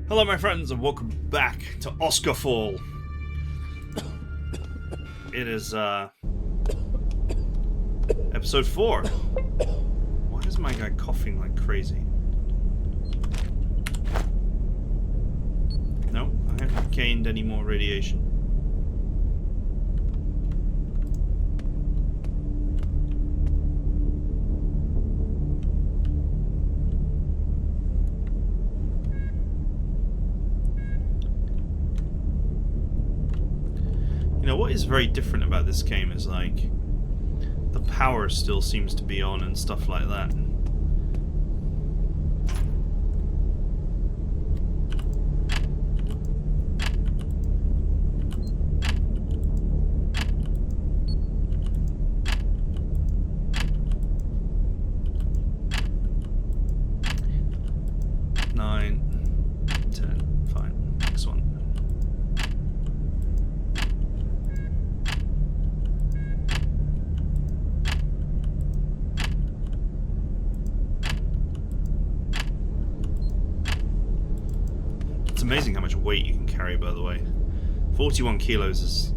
Hello my friends and welcome back to Oskar Fall. It is episode 4. Why is my guy coughing like crazy? No, I haven't gained any more radiation. You know, what is very different about this game is, like, the power still seems to be on and stuff like that. It's amazing how much weight you can carry, by the way. 41 kilos is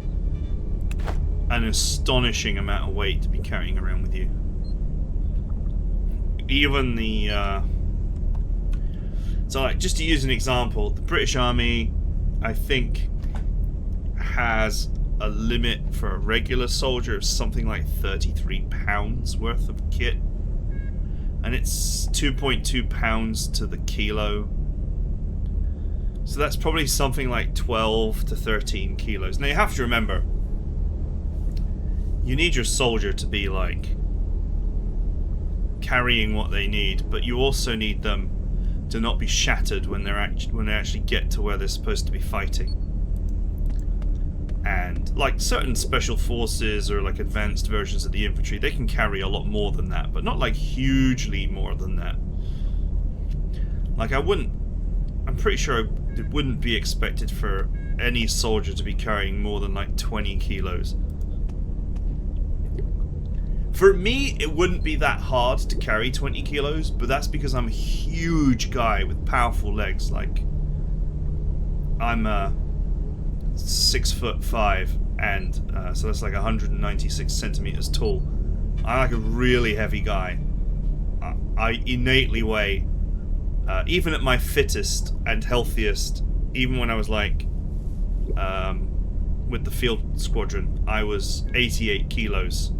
an astonishing amount of weight to be carrying around with you. Even the... So, like, just to use an example, the British Army, I think, has a limit for a regular soldier of something like 33 pounds worth of kit. And it's 2.2 pounds to the kilo. So that's probably something like 12 to 13 kilos. Now you have to remember, you need your soldier to be like carrying what they need, but you also need them to not be shattered when they actually get to where they're supposed to be fighting. And like certain special forces or like advanced versions of the infantry, they can carry a lot more than that, but not like hugely more than that. Like I'm pretty sure it wouldn't be expected for any soldier to be carrying more than like 20 kilos. For me, it wouldn't be that hard to carry 20 kilos, but that's because I'm a huge guy with powerful legs. Like, I'm 6'5", and so that's like 196 centimeters tall. I'm like a really heavy guy. I innately weigh, even at my fittest and healthiest, even when I was like with the field squadron, I was 88 kilos.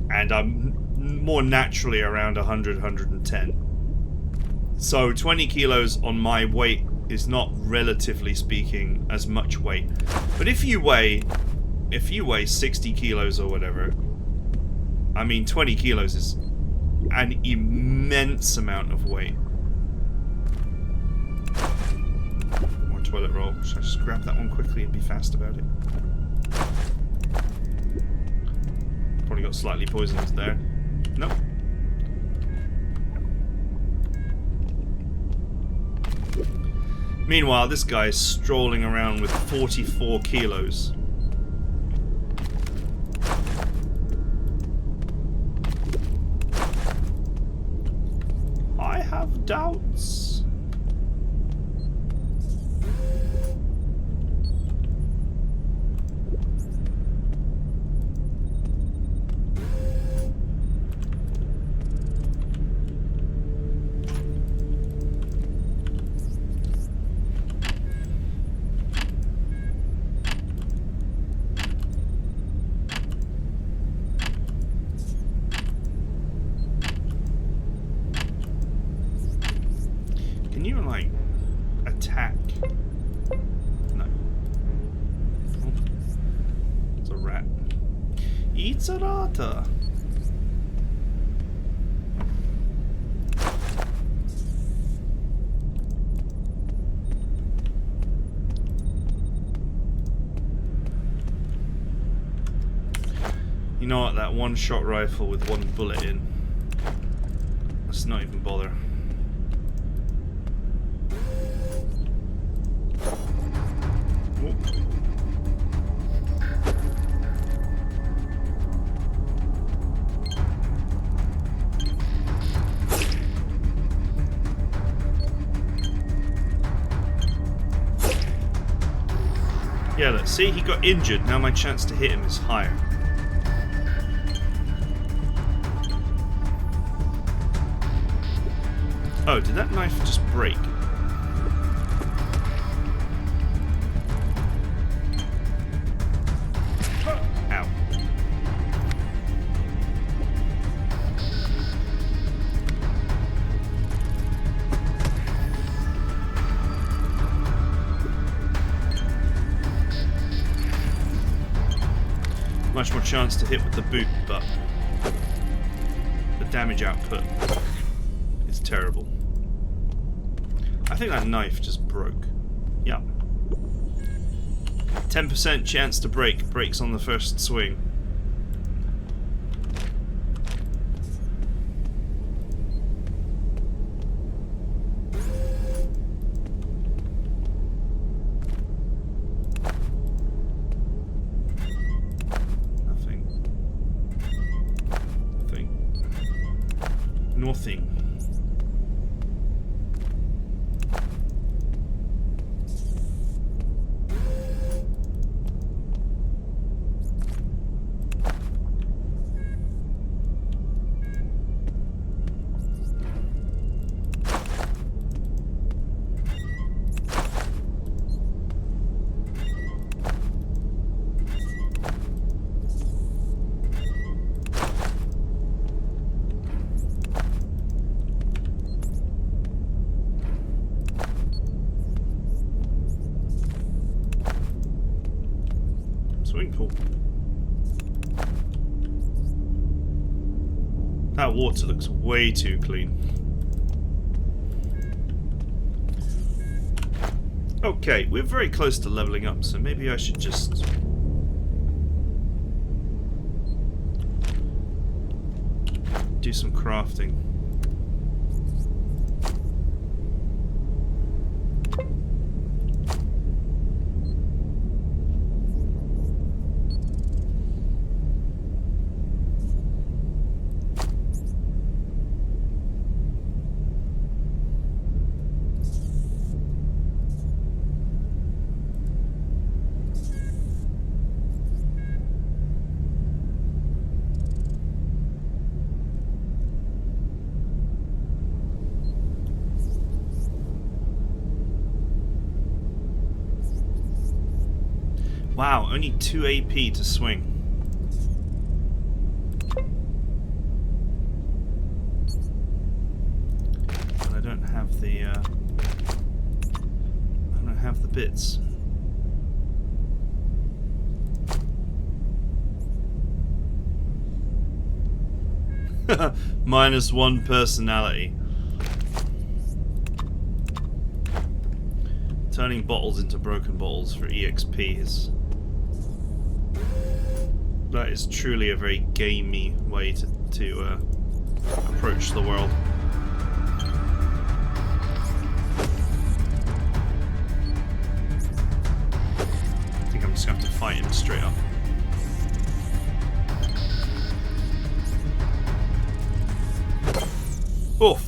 And I'm more naturally around 100, 110. So 20 kilos on my weight is not, relatively speaking, as much weight. But if you weigh 60 kilos or whatever, I mean 20 kilos is an immense amount of weight. More toilet roll. Should I just grab that one quickly and be fast about it? Probably got slightly poisonous there. Nope. Meanwhile, this guy is strolling around with 44 kilos. I have doubts. Can you, like, attack? No. Oh. It's a rat. It's a rata. You know what? That one-shot rifle with one bullet in. Let's not even bother. Yeah, let's see, he got injured. Now my chance to hit him is higher. Oh, did that knife just break? Ow. Much more chance to hit with the boot, but the damage output is terrible. I think that knife just broke. Yeah. 10% chance to break. Breaks on the first swing. Nothing. Swimming pool. That water looks way too clean. Okay, we're very close to leveling up, so maybe I should just... do some crafting. Wow, only 2 AP to swing. But I don't have the bits. -1 personality. Turning bottles into broken bottles for EXP is... that is truly a very gamey way to approach the world. I think I'm just going to have to fight him straight up. Oof!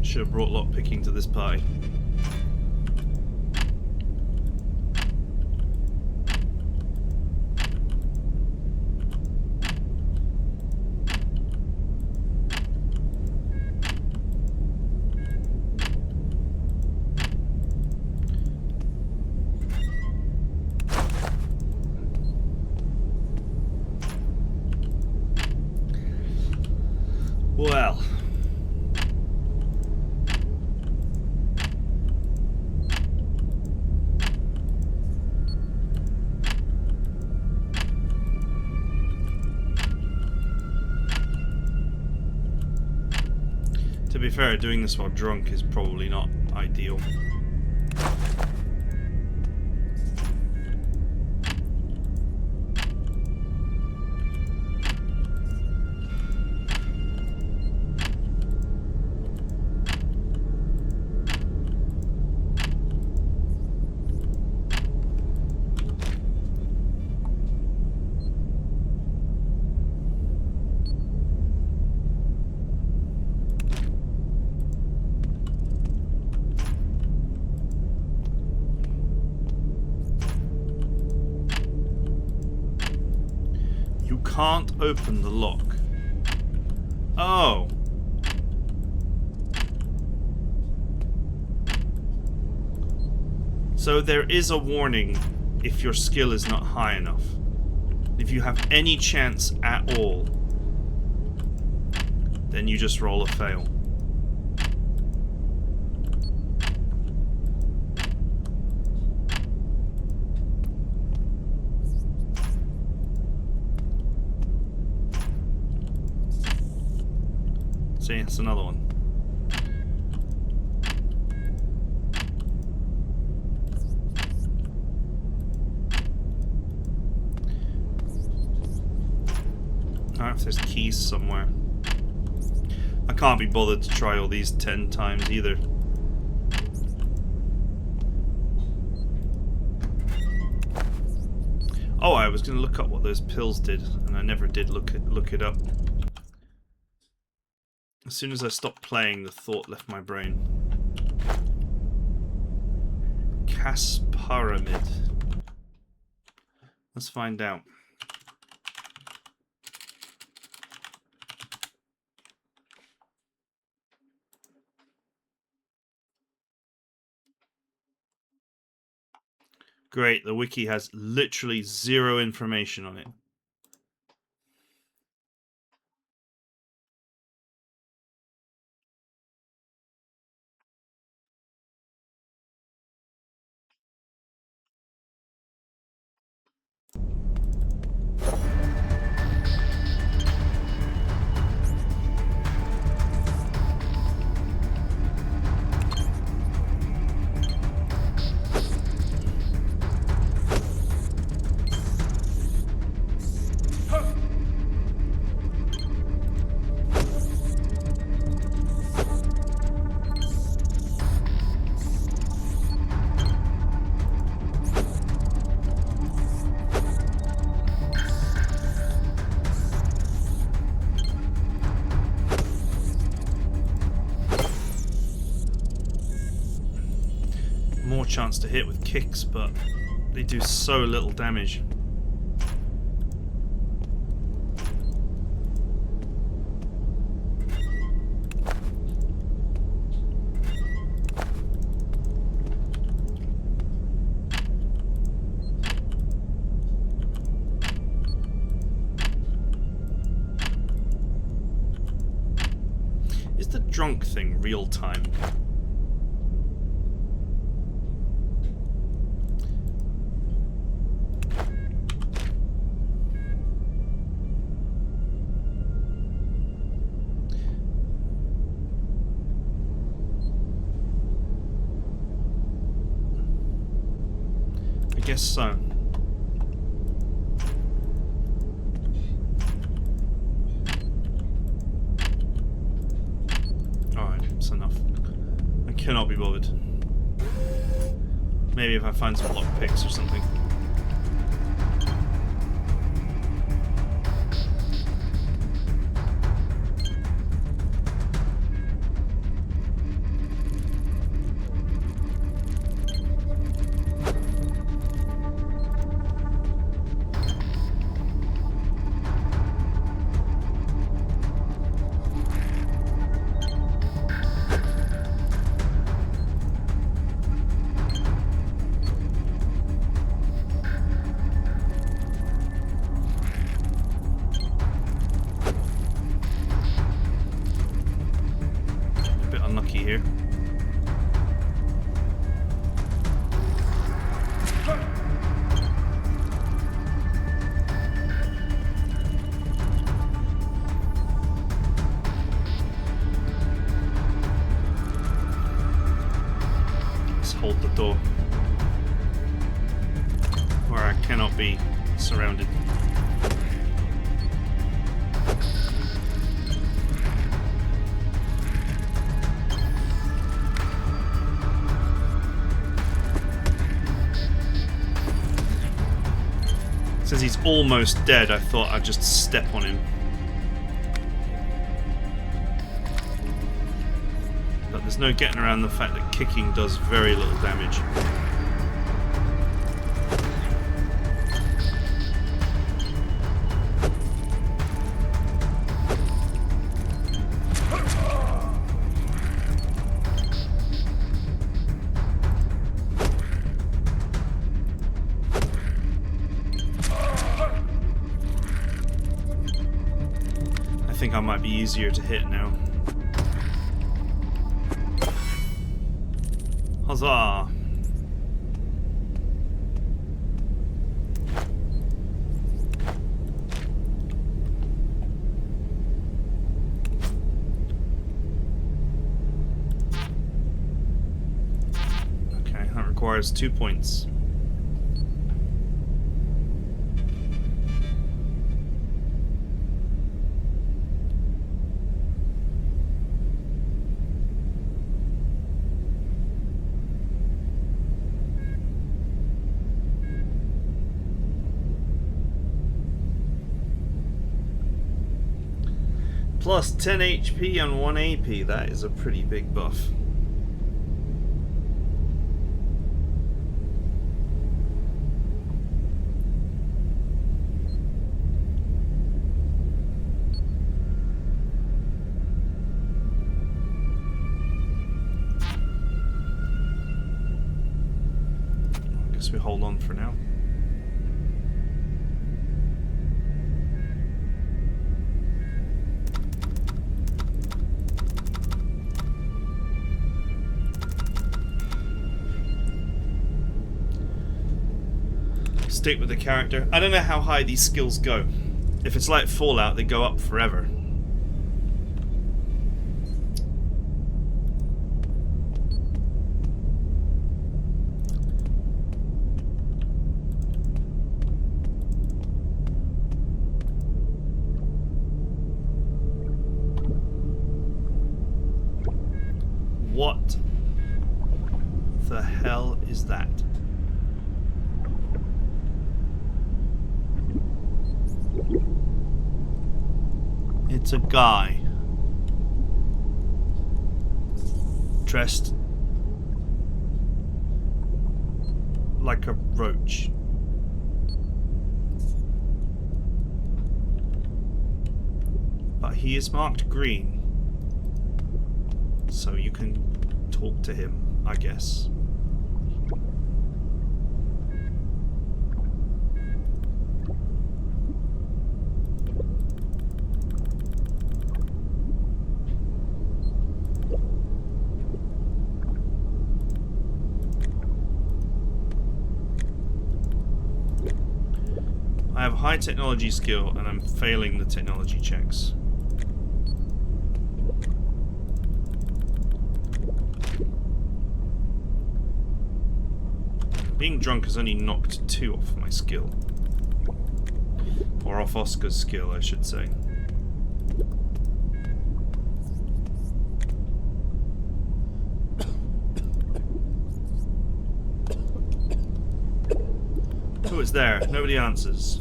Should have brought lockpicking to this party. Well. To be fair, doing this while drunk is probably not ideal. You can't open the lock. Oh. So there is a warning if your skill is not high enough. If you have any chance at all, then you just roll a fail. See, it's another one. Alright, if there's keys somewhere. I can't be bothered to try all these 10 times either. Oh, I was going to look up what those pills did, and I never did look it up. As soon as I stopped playing, the thought left my brain. Casparamid. Let's find out. Great, the wiki has literally zero information on it. More chance to hit with kicks, but they do so little damage. Is the drunk thing real time? I guess so. Alright, it's enough. I cannot be bothered. Maybe if I find some lockpicks or something. Here. Let's hold the door where I cannot be surrounded. Since he's almost dead, I thought I'd just step on him. But there's no getting around the fact that kicking does very little damage. think I might be easier to hit now. Huzzah! Okay, that requires 2 points. Plus 10 HP and 1 AP, that is a pretty big buff. I guess we hold on for now. Stick with the character. I don't know how high these skills go. If it's like Fallout, they go up forever. What the hell is that? It's a guy dressed like a roach. But he is marked green, so you can talk to him, I guess. I have a high technology skill and I'm failing the technology checks. Being drunk has only knocked 2 off my skill. Or off Oscar's skill, I should say. Oh, it's there. Nobody answers.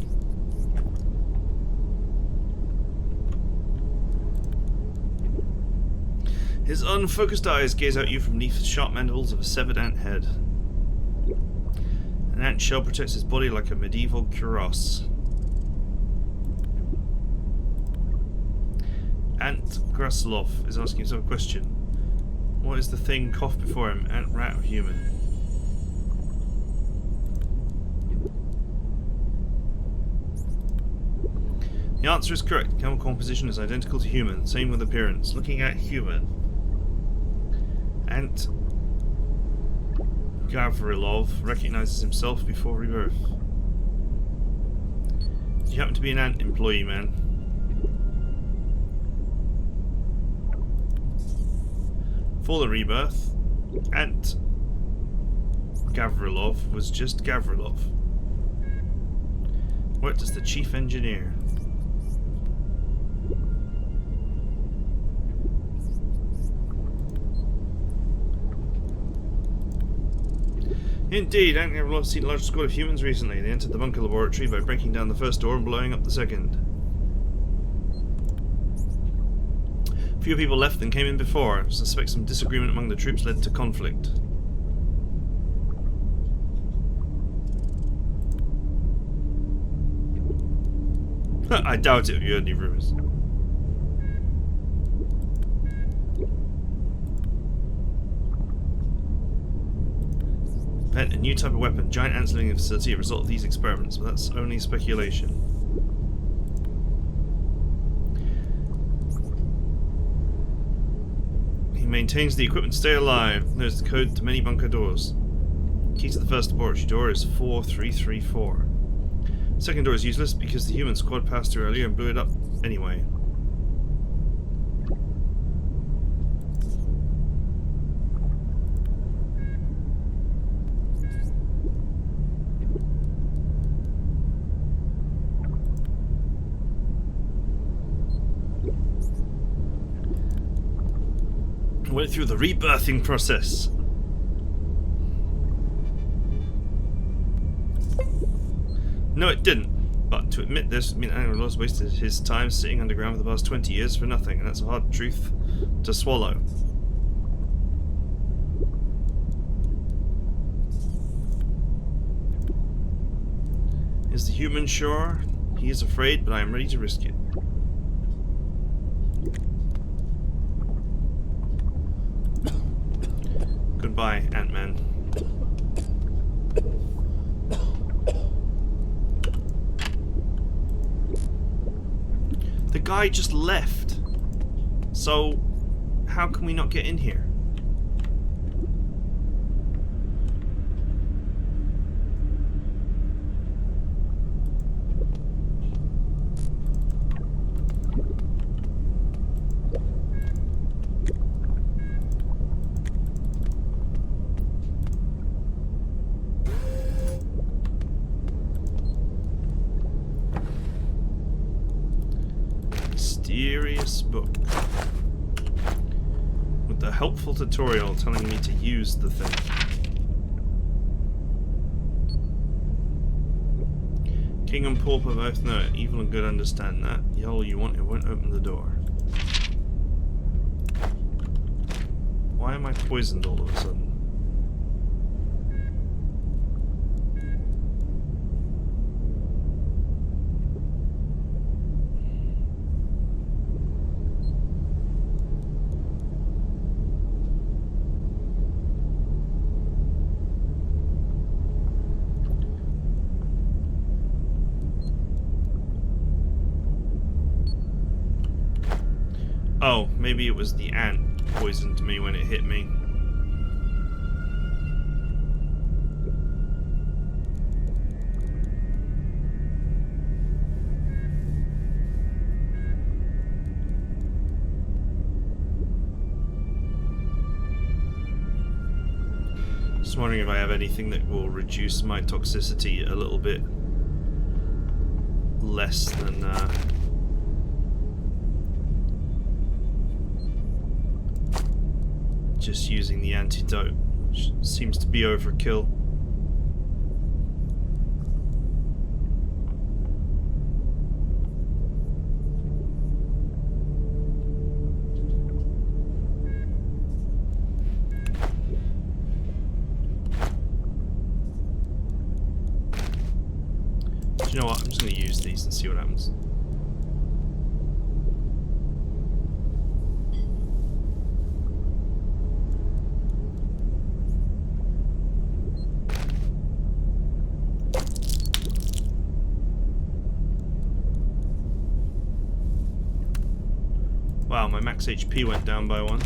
His unfocused eyes gaze at you from beneath the sharp mandibles of a severed ant head. An ant shell protects his body like a medieval cuirass. Ant Graslov is asking himself a question. What is the thing coughed before him? Ant, rat, or human? The answer is correct. Chemical composition is identical to human. Same with appearance. Looking at human. Ant Gavrilov recognizes himself before rebirth. You happen to be an ant employee, man. For the rebirth, Ant Gavrilov was just Gavrilov. Worked as the chief engineer. Indeed, Ant Gavrilov has seen a large squad of humans recently. They entered the bunker laboratory by breaking down the first door and blowing up the second. Fewer people left than came in before. I suspect some disagreement among the troops led to conflict. I doubt it if you heard any rumours. Pet, a new type of weapon. Giant ants living in a facility, a result of these experiments, but that's only speculation. maintains the equipment to stay alive. There's the code to many bunker doors. Key to the first laboratory door is 4334. Second door is useless because the human squad passed through earlier and blew it up anyway. Went through the rebirthing process. No, it didn't. But to admit this would mean Anglos wasted his time sitting underground for the past 20 years for nothing, and that's a hard truth to swallow. Is the human sure? He is afraid, but I am ready to risk it. Goodbye, Ant-Man. The guy just left. So, how can we not get in here? Mysterious book with a helpful tutorial telling me to use the thing. King and Pauper both know it. Evil and good understand that. Yell all you want, it won't open the door. Why am I poisoned all of a sudden? Oh, maybe it was the ant poisoned me when it hit me. Just wondering if I have anything that will reduce my toxicity a little bit less than just using the antidote, which seems to be overkill. Do you know what? I'm just going to use these and see what happens. Wow, my max HP went down by 1.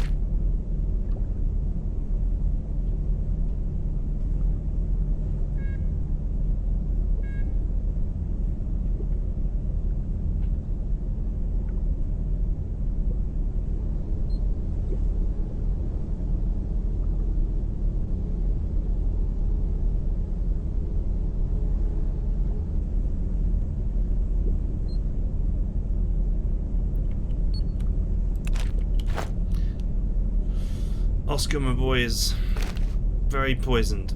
Oskar, my boy, is very poisoned.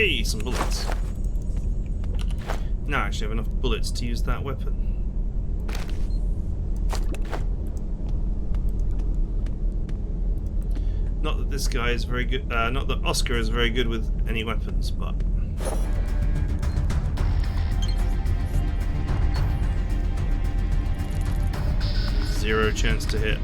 Hey, some bullets. Now I actually have enough bullets to use that weapon. Not that this guy is very good, not that Oskar is very good with any weapons, but... Zero chance to hit.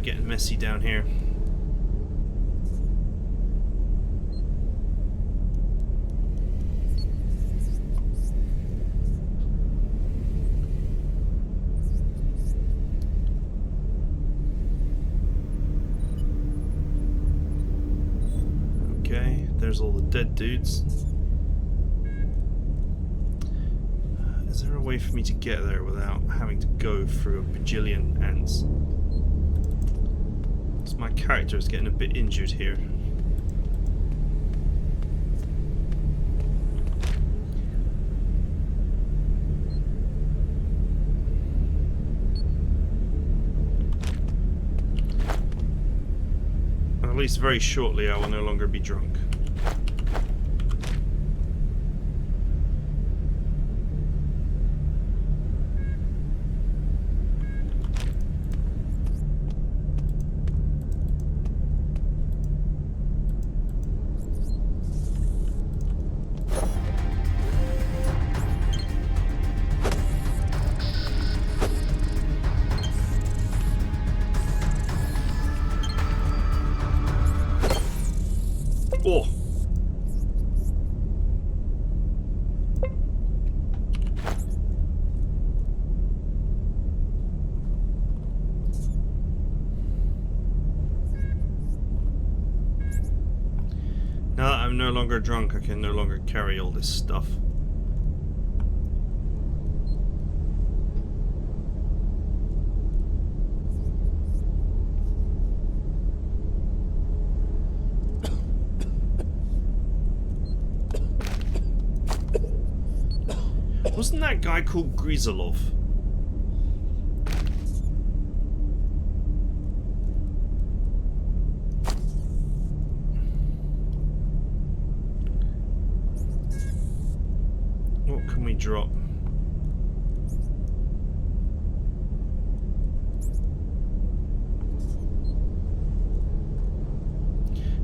Getting messy down here. Okay, there's all the dead dudes. Is there a way for me to get there without having to go through a bajillion ants? My character is getting a bit injured here. At least very shortly I will no longer be drunk. Oh! Now that I'm no longer drunk, I can no longer carry all this stuff. Wasn't that guy called Grizelov? What can we drop?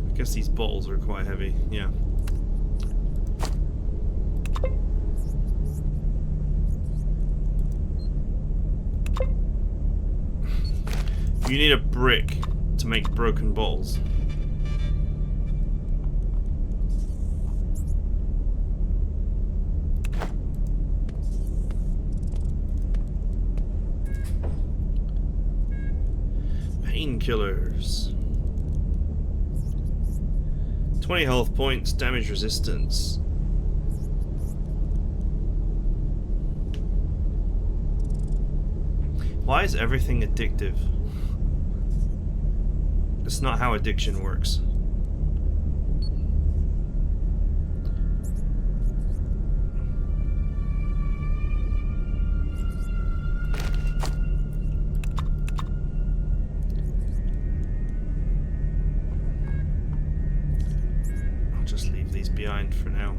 I guess these bottles are quite heavy, yeah. You need a brick to make broken bottles. Painkillers. 20 health points, damage resistance. Why is everything addictive? That's not how addiction works. I'll just leave these behind for now.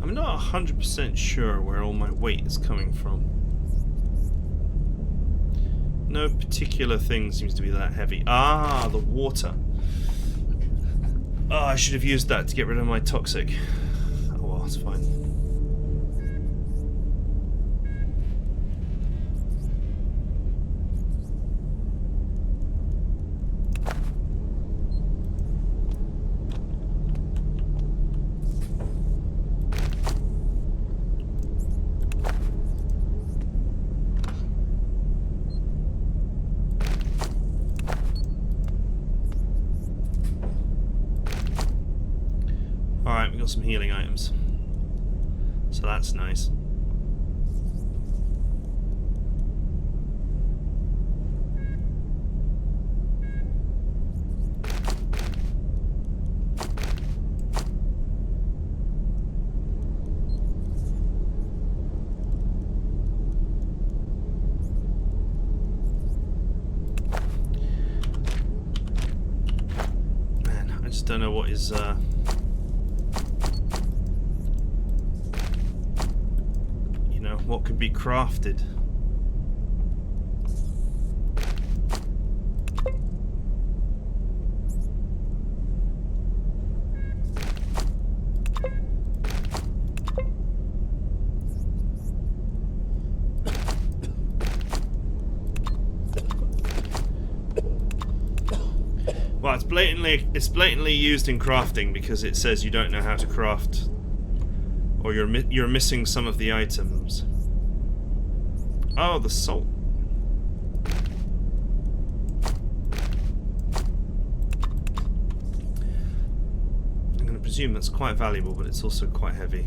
I'm not 100% sure where all my weight is coming from. No particular thing seems to be that heavy. Ah, the water. Oh, I should have used that to get rid of my toxic. Oh well, it's fine. got some healing items. So that's nice. Don't know what is you know, what could be crafted. Well, it's blatantly used in crafting because it says you don't know how to craft, or you're missing some of the items. Oh, the salt. I'm going to presume that's quite valuable, but it's also quite heavy.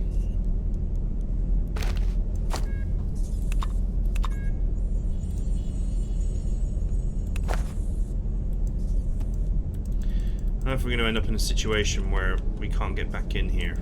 I don't know if we're going to end up in a situation where we can't get back in here.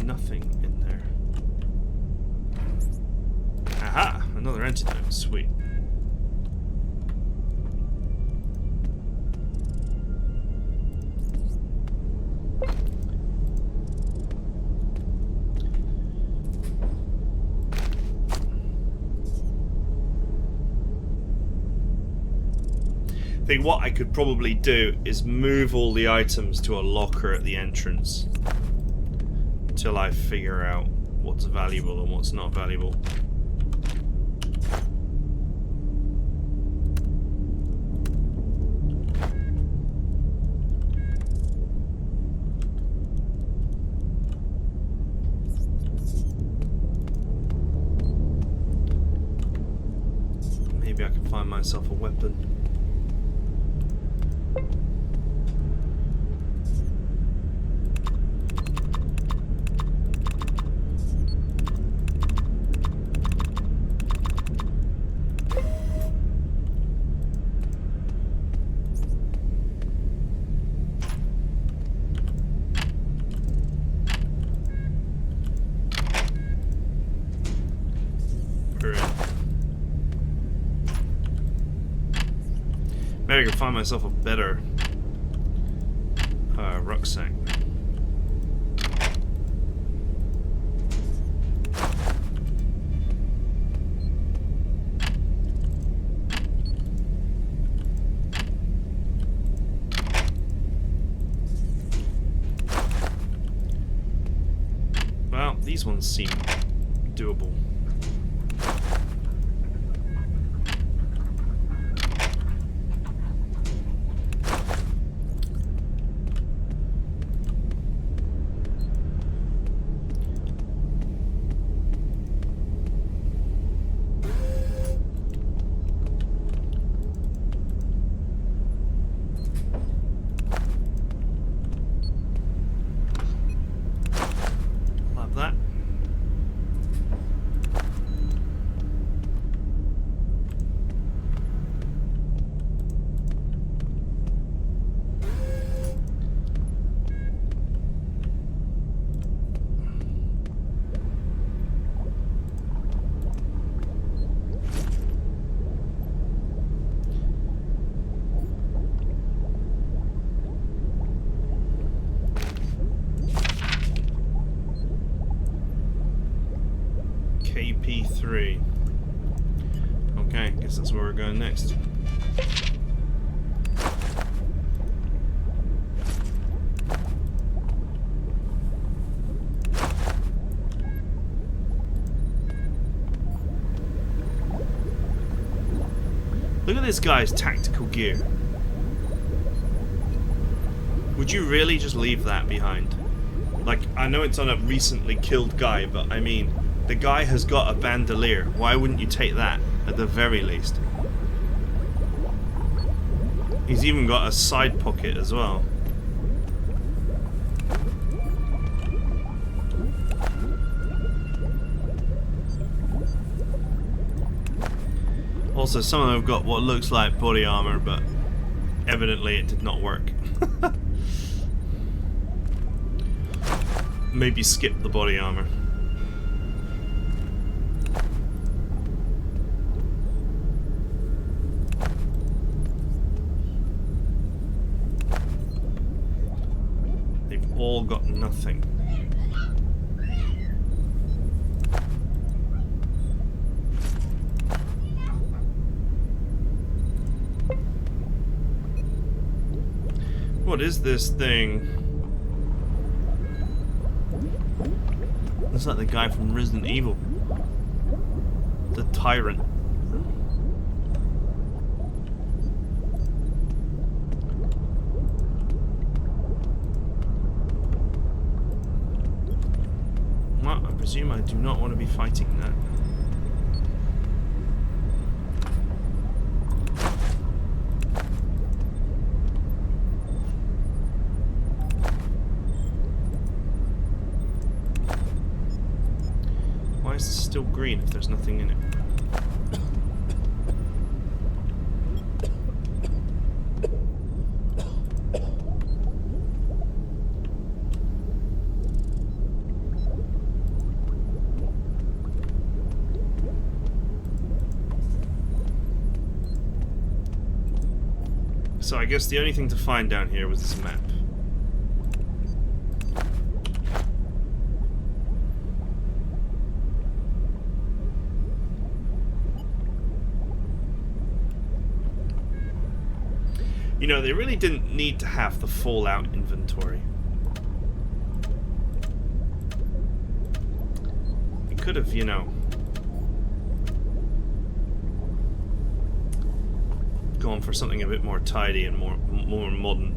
Nothing in there. Aha! Another antidote. Sweet. I think what I could probably do is move all the items to a locker at the entrance until I figure out what's valuable and what's not valuable. Maybe I can find myself a weapon. Maybe I can find myself a better rucksack. Well, these ones seem doable. KP3. Okay, guess that's where we're going next. Look at this guy's tactical gear. Would you really just leave that behind? Like, I know it's on a recently killed guy, but I mean, the guy has got a bandolier. Why wouldn't you take that, at the very least? He's even got a side pocket as well. Also, some of them have got what looks like body armor, but evidently it did not work. Maybe skip the body armor. They've all got nothing. What is this thing? Looks like the guy from Resident Evil. The Tyrant. Well, I presume I do not want to be fighting that. Why is it still green if there's nothing in it? So I guess the only thing to find down here was this map. You know, they really didn't need to have the Fallout inventory. They could have, you know, gone for something a bit more tidy and more modern.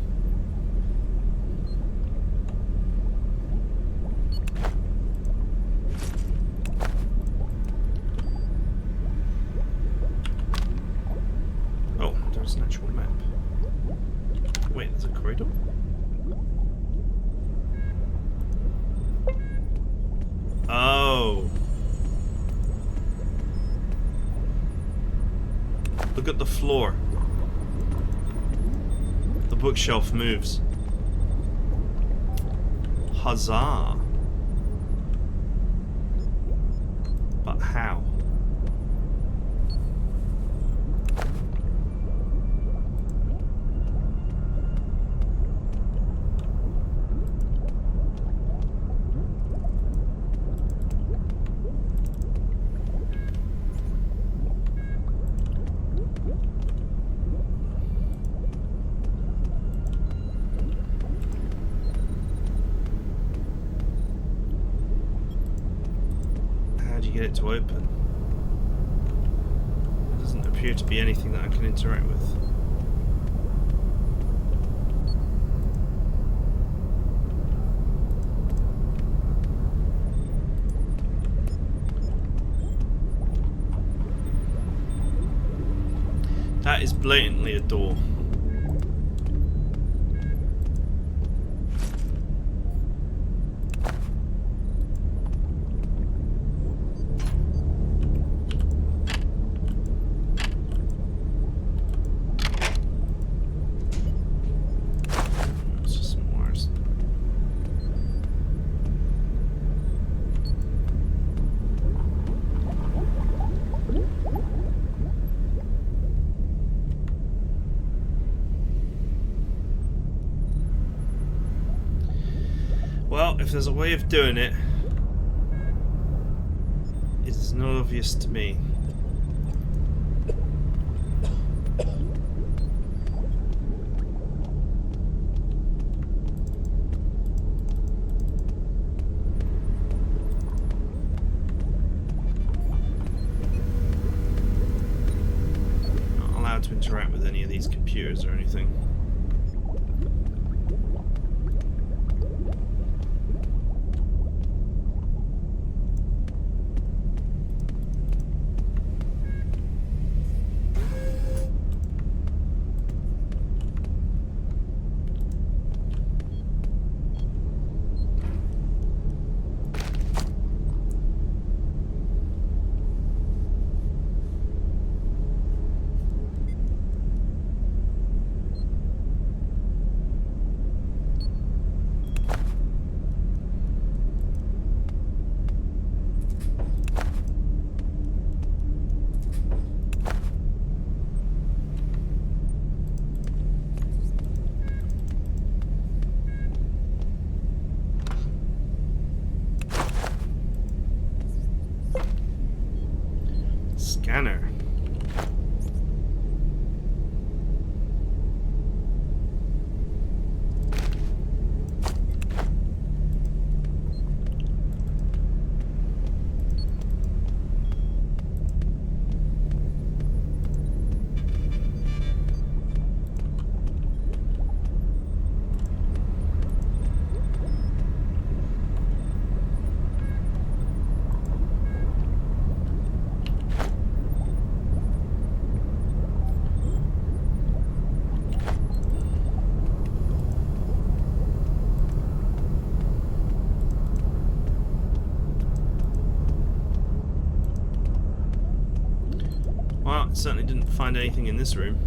Oh, there's an actual map. Wait, there's a corridor? Oh. Look at the floor. The bookshelf moves. Huzzah. But how? Get it to open. There doesn't appear to be anything that I can interact with. That is blatantly a door. Well, if there's a way of doing it, it is not obvious to me. Not allowed to interact with any of these computers or anything. certainly didn't find anything in this room.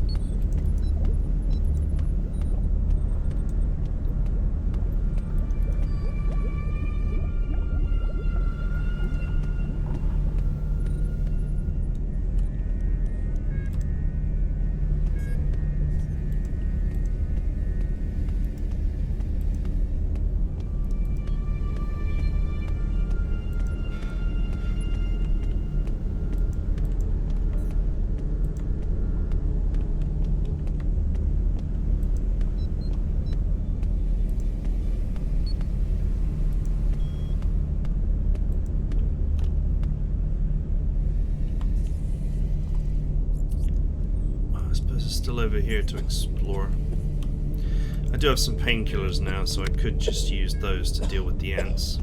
Still over here to explore. I do have some painkillers now, so I could just use those to deal with the ants.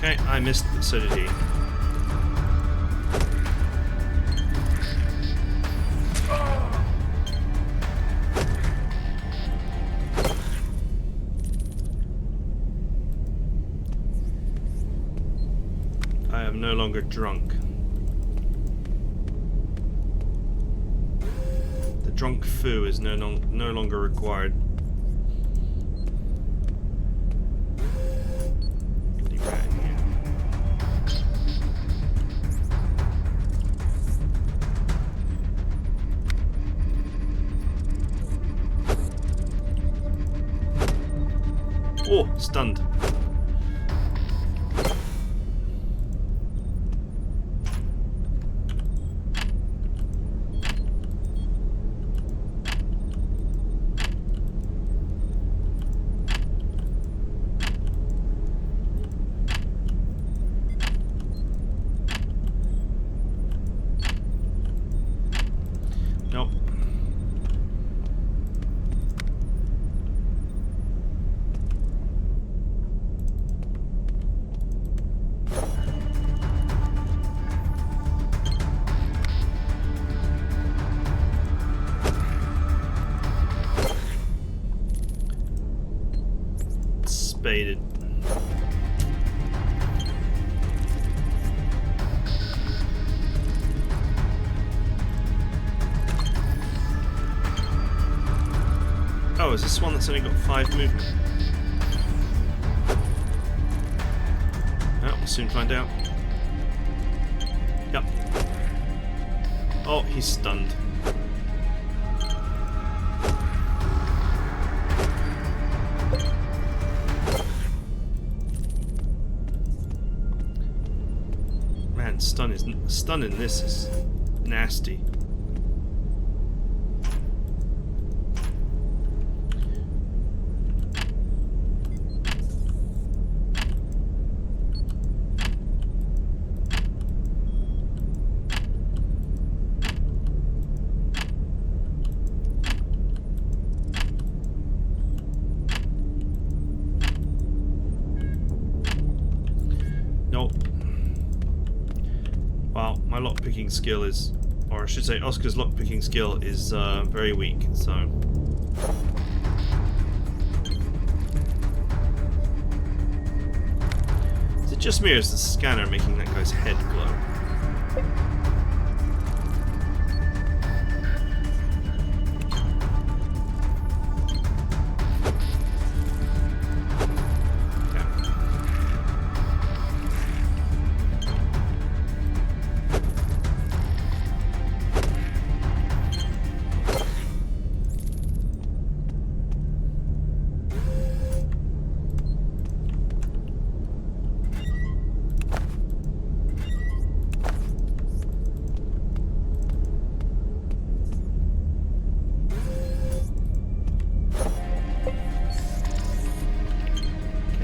Okay, I missed, so did he. I am no longer drunk. The drunk foo is no longer required. Oh, stunned. Nope. Spaded. Oh, is this one that's only got 5 movement? Oh, we'll soon find out. Yep. Oh, he's stunned. Man, stunning this is nasty. Nope. Well, my lockpicking skill is, or I should say Oscar's lockpicking skill is very weak, so... Is it just me or is the scanner making that guy's head glow?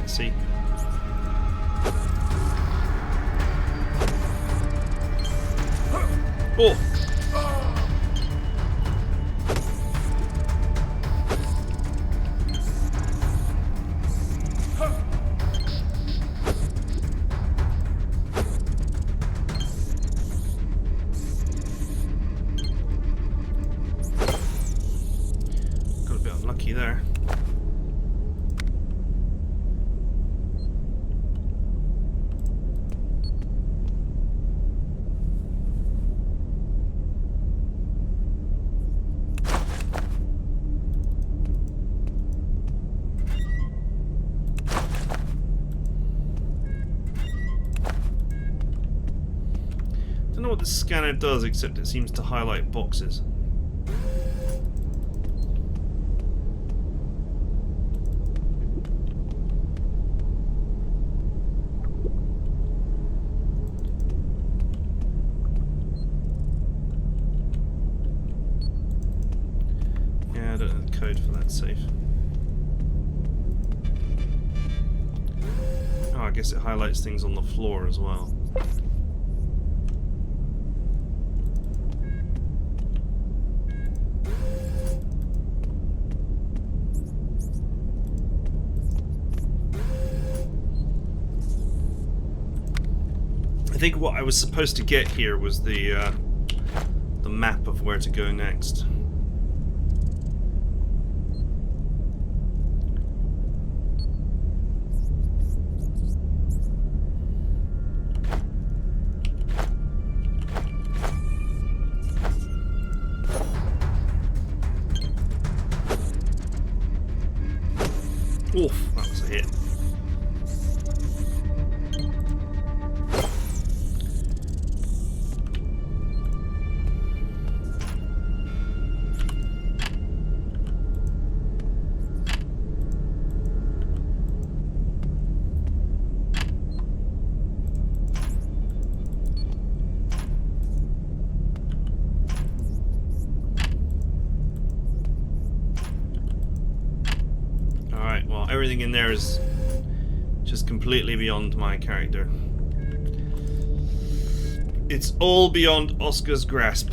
See? Oh! know what the scanner does, except it seems to highlight boxes. Yeah, I don't have the code for that safe. Oh, I guess it highlights things on the floor as well. I think what I was supposed to get here was the map of where to go next. Oof, that was a hit. Well, everything in there is just completely beyond my character. It's all beyond Oscar's grasp.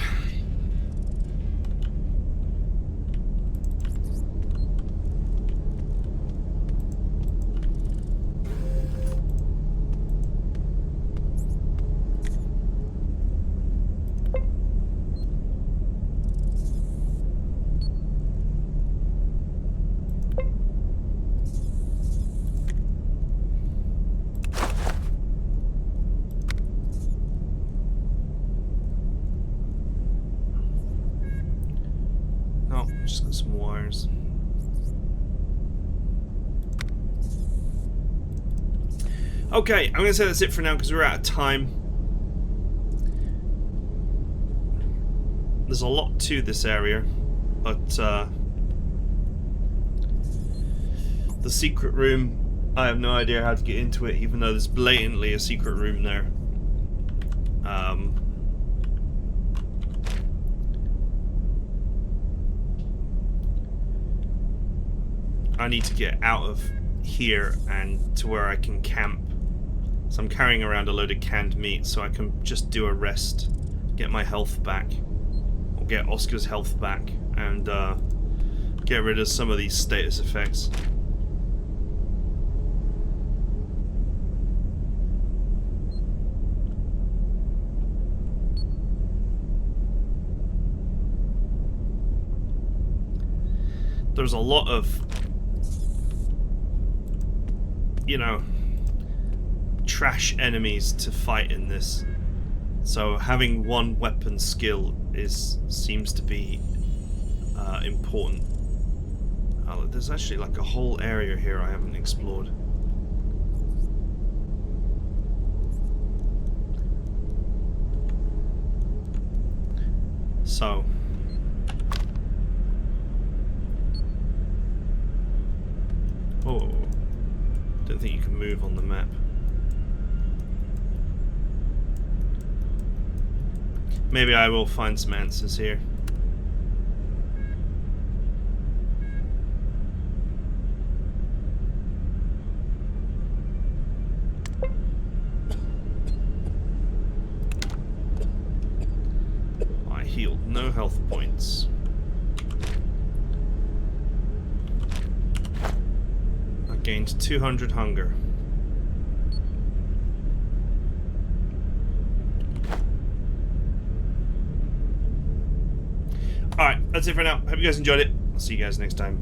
Just got some wires. Okay, I'm going to say that's it for now because we're out of time. There's a lot to this area, but the secret room, I have no idea how to get into it, even though there's blatantly a secret room there. I need to get out of here and to where I can camp. So I'm carrying around a load of canned meat so I can just do a rest, get my health back, or get Oscar's health back, and get rid of some of these status effects. There's a lot of, you know, trash enemies to fight in this, so having one weapon skill seems to be important. There's actually like a whole area here I haven't explored. So oh, don't think you can move on the map. Maybe I will find some answers here. I healed no health points. I gained 200 hunger. Alright, that's it for now. Hope you guys enjoyed it. I'll see you guys next time.